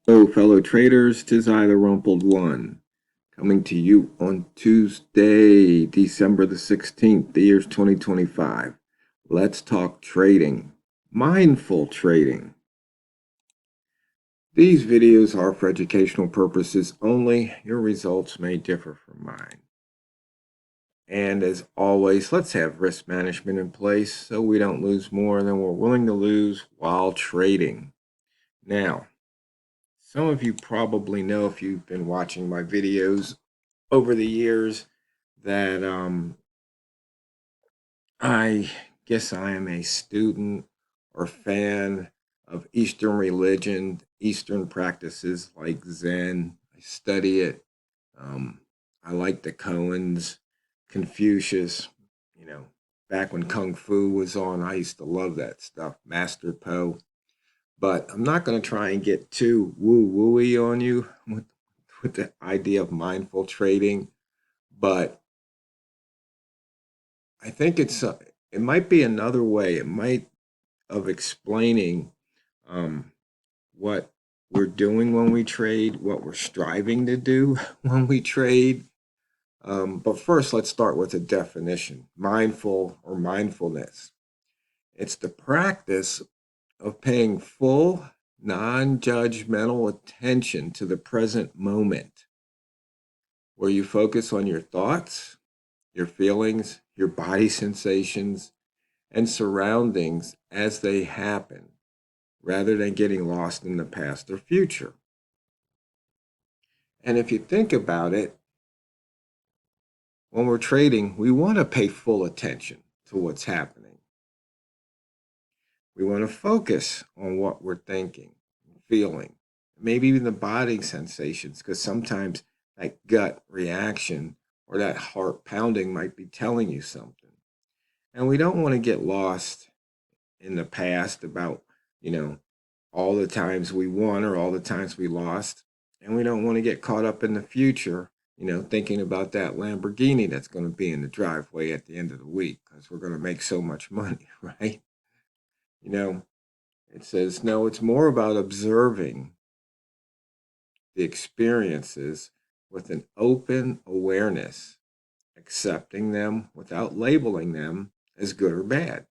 Hello, fellow traders. 'Tis I, TheRumpledOne, coming to you on Tuesday, December the 16th, the year's 2025. Let's talk trading. Mindful trading. These videos are for educational purposes only. Your results may differ from mine. And as always, let's have risk management in place so we don't lose more than we're willing to lose while trading. Now, some of you probably know, if you've been watching my videos over the years, that I guess I am a student or fan of Eastern religion, Eastern practices like Zen. I study it. Um, I like the koans, Confucius. You know, back when Kung Fu was on, I used to love that stuff. Master Po. But I'm not going to try and get too woo-wooey on you with the idea of mindful trading. But I think it might be another way. It might of explaining um, what we're doing when we trade, what we're striving to do when we trade. But first, let's start with a definition. Mindful or mindfulness. It's the practice of paying full, non-judgmental attention to the present moment, where you focus on your thoughts, your feelings, your body sensations, and surroundings as they happen, rather than getting lost in the past or future. And if you think about it, when we're trading, we want to pay full attention to what's happening. We want to focus on what we're thinking, feeling, maybe even the body sensations, because sometimes that gut reaction or that heart pounding might be telling you something. And we don't want to get lost in the past about, all the times we won or all the times we lost. And we don't want to get caught up in the future, thinking about that Lamborghini that's going to be in the driveway at the end of the week because we're going to make so much money, right? You know, it says, no, it's more about observing the experiences with an open awareness, accepting them without labeling them as good or bad,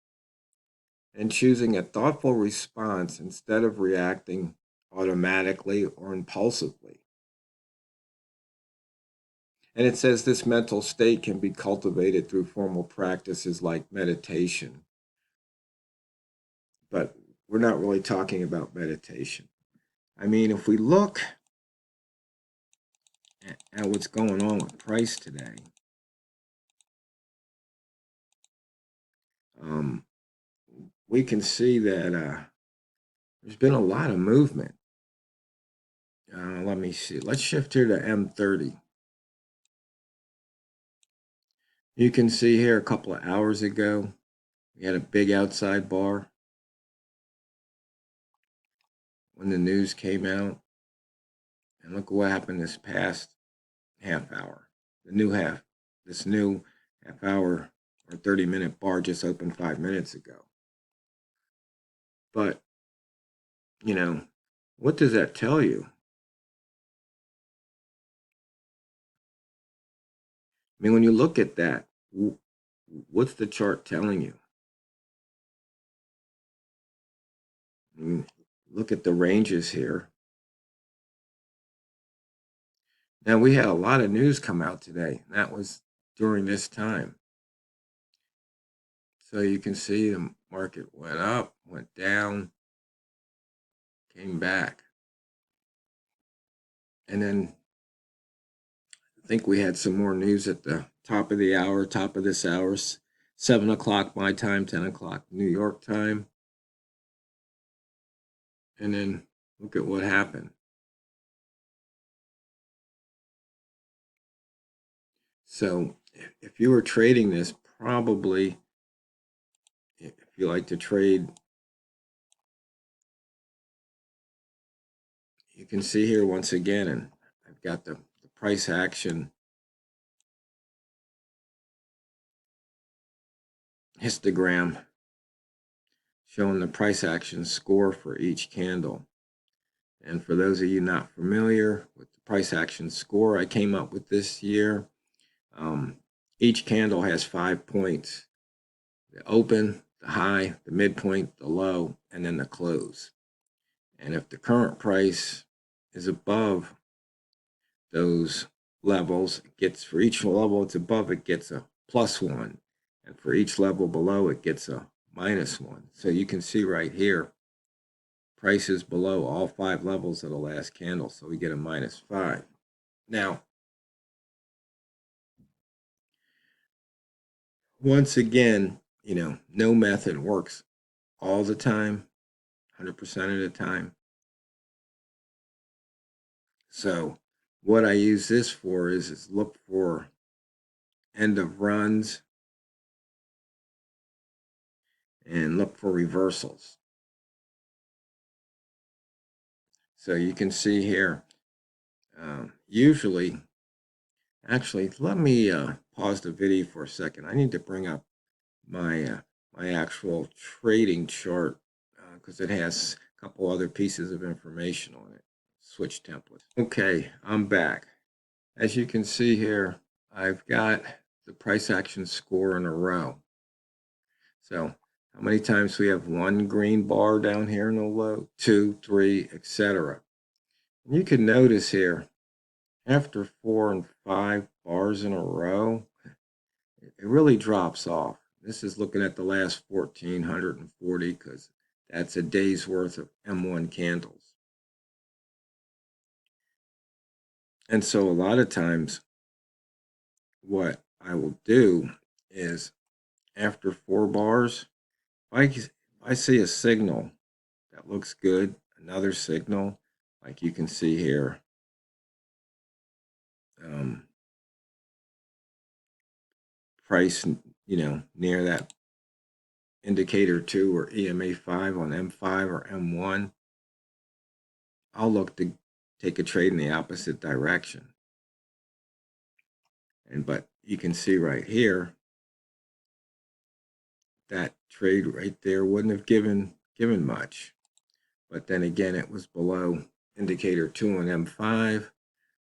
and choosing a thoughtful response instead of reacting automatically or impulsively. And it says this mental state can be cultivated through formal practices like meditation. But we're not really talking about meditation. I mean, if we look at what's going on with price today, um, we can see that there's been a lot of movement. Let me see. Let's shift here to M30. You can see here a couple of hours ago, we had a big outside bar when the news came out. And look what happened this past half hour. This new half hour or 30-minute bar just opened 5 minutes ago. But, what does that tell you? I mean, when you look at that, what's the chart telling you? I mean, look at the ranges here. Now, we had a lot of news come out today, and that was during this time. So you can see the market went up, went down, came back. And then I think we had some more news at the top of the hour, top of this hour, 7 o'clock my time, 10 o'clock New York time. And then look at what happened. So if you were trading this, probably, if you like to trade, you can see here once again, and I've got the price action histogram showing the price action score for each candle. And for those of you not familiar with the price action score I came up with this year, each candle has 5 points: the open, the high, the midpoint, the low, and then the close. And if the current price is above those levels, it gets, for each level it's above, it gets a +1. And for each level below, it gets a -1. So you can see right here, price is below all 5 levels of the last candle, so we get a -5. Now, once again, no method works all the time, 100% of the time. So what I use this for is look for end of runs and look for reversals. So you can see here, usually, actually, let me pause the video for a second. I need to bring up my my actual trading chart because it has a couple other pieces of information on it. Switch template. Okay, I'm back. As you can see here, I've got the price action score in a row. So how many times we have one green bar down here in the low, 2, 3, etc. And you can notice here, after 4 and 5 bars in a row, it really drops off. This is looking at the last 1,440 because that's a day's worth of M1 candles. And so a lot of times what I will do is after 4 bars, if I see a signal that looks good, another signal, like you can see here, price, near that indicator 2 or EMA 5 on M5 or M1, I'll look to take a trade in the opposite direction. But you can see right here, that trade right there wouldn't have given much. But then again, it was below indicator 2 on M5,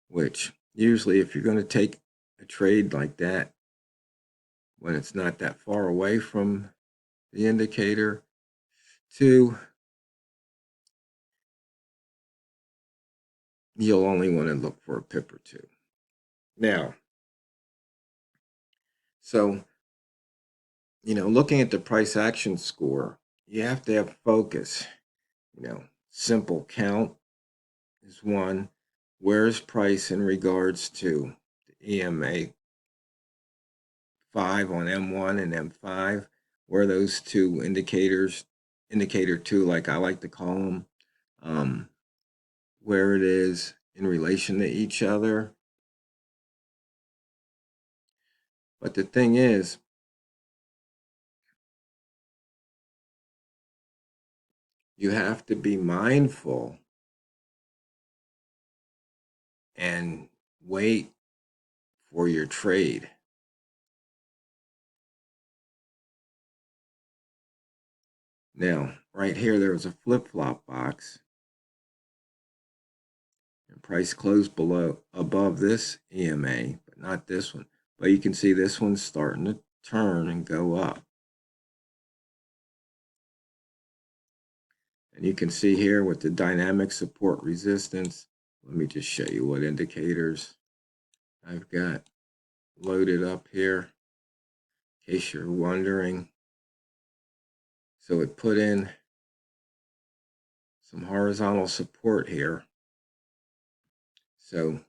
which usually if you're going to take a trade like that, when it's not that far away from the indicator, 2, you'll only want to look for a pip or 2. Now, so, looking at the price action score, you have to have focus. Simple count is 1. Where's price in regards to the EMA 5 on M1 and M5? Where those two indicators, indicator 2, like I like to call them, where it is in relation to each other. But the thing is, you have to be mindful and wait for your trade. Now, right here, there was a flip-flop box. And price closed above this EMA, but not this one. But you can see this one's starting to turn and go up. And you can see here with the dynamic support resistance, let me just show you what indicators I've got loaded up here, in case you're wondering. So it put in some horizontal support here. So,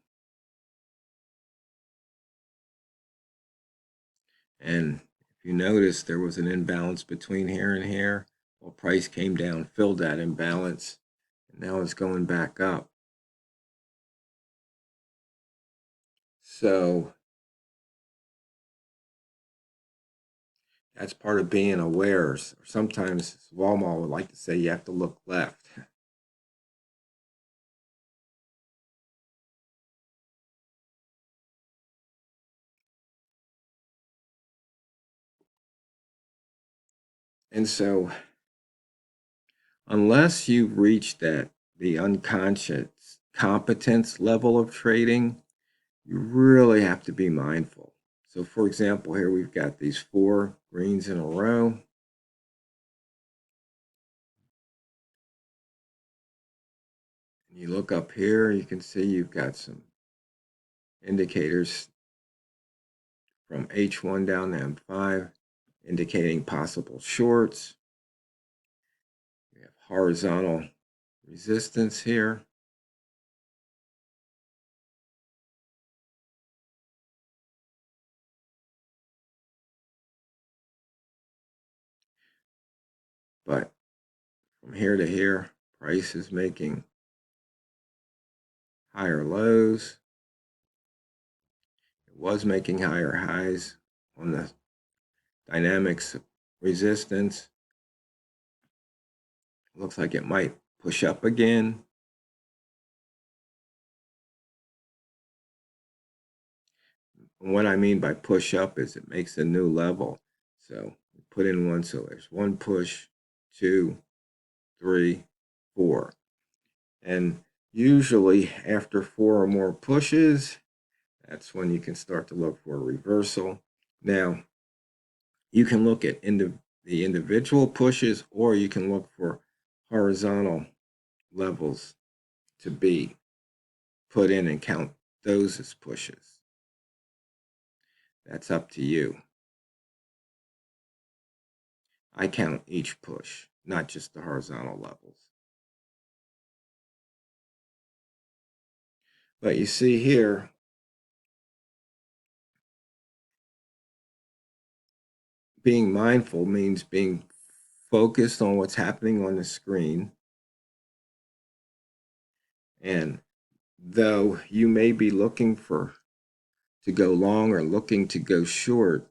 and if you notice, there was an imbalance between here and here. Well, price came down, filled that imbalance, and now it's going back up. So that's part of being aware. Sometimes Walmart would like to say you have to look left. And so unless you've reached that the unconscious competence level of trading, you really have to be mindful. So for example, here we've got these 4 greens in a row. And you look up here, you can see you've got some indicators from H1 down to M5 indicating possible shorts. We have horizontal resistance here. But from here to here, price is making higher lows. It was making higher highs on the dynamics resistance. Looks like it might push up again. And what I mean by push up is it makes a new level. So we put in one, so there's 1 push, 2, 3, 4. And usually after 4 or more pushes, that's when you can start to look for a reversal. Now, you can look at the individual pushes, or you can look for horizontal levels to be put in and count those as pushes. That's up to you. I count each push, not just the horizontal levels. But you see here, being mindful means being focused on what's happening on the screen. And though you may be looking to go long or looking to go short,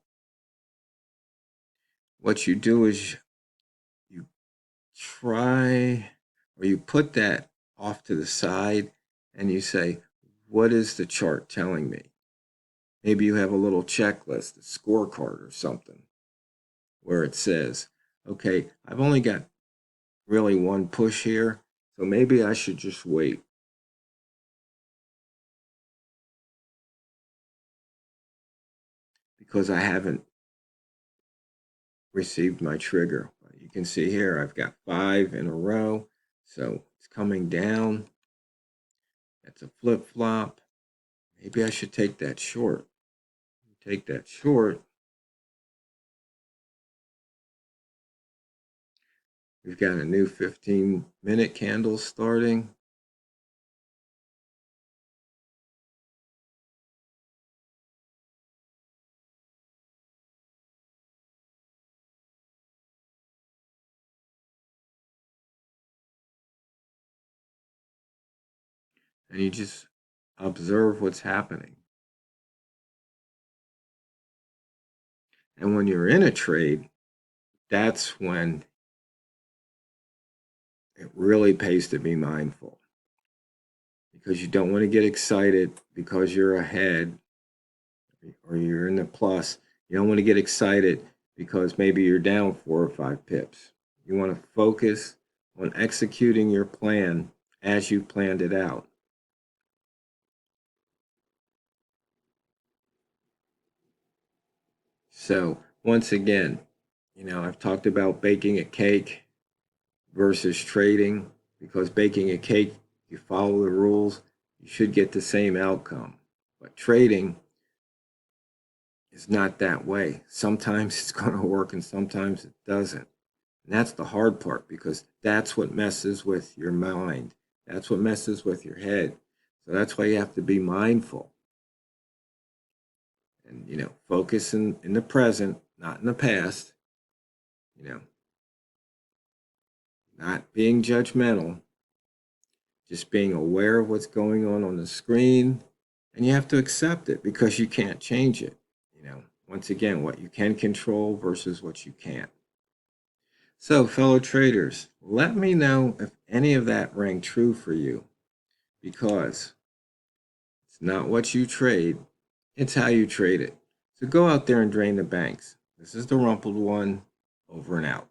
what you do is you try, or you put that off to the side and you say, what is the chart telling me? Maybe you have a little checklist, a scorecard or something, where it says, okay, I've only got really 1 push here, so maybe I should just wait. Because I haven't received my trigger. You can see here I've got 5 in a row, so it's coming down. That's a flip-flop. Maybe I should take that short. Take that short. We've got a new 15-minute candle starting. And you just observe what's happening. And when you're in a trade, that's when it really pays to be mindful. Because you don't want to get excited because you're ahead or you're in the plus. You don't want to get excited because maybe you're down 4 or 5 pips. You want to focus on executing your plan as you planned it out. So once again, I've talked about baking a cake versus trading, because baking a cake, you follow the rules, you should get the same outcome. But trading is not that way. Sometimes it's going to work and sometimes it doesn't. And that's the hard part, because that's what messes with your mind. That's what messes with your head. So that's why you have to be mindful. And, focus in the present, not in the past. Not being judgmental, just being aware of what's going on the screen. And you have to accept it because you can't change it. Once again, what you can control versus what you can't. So, fellow traders, let me know if any of that rang true for you, because it's not what you trade, it's how you trade it. So go out there and drain the banks. This is the Rumpled One, over and out.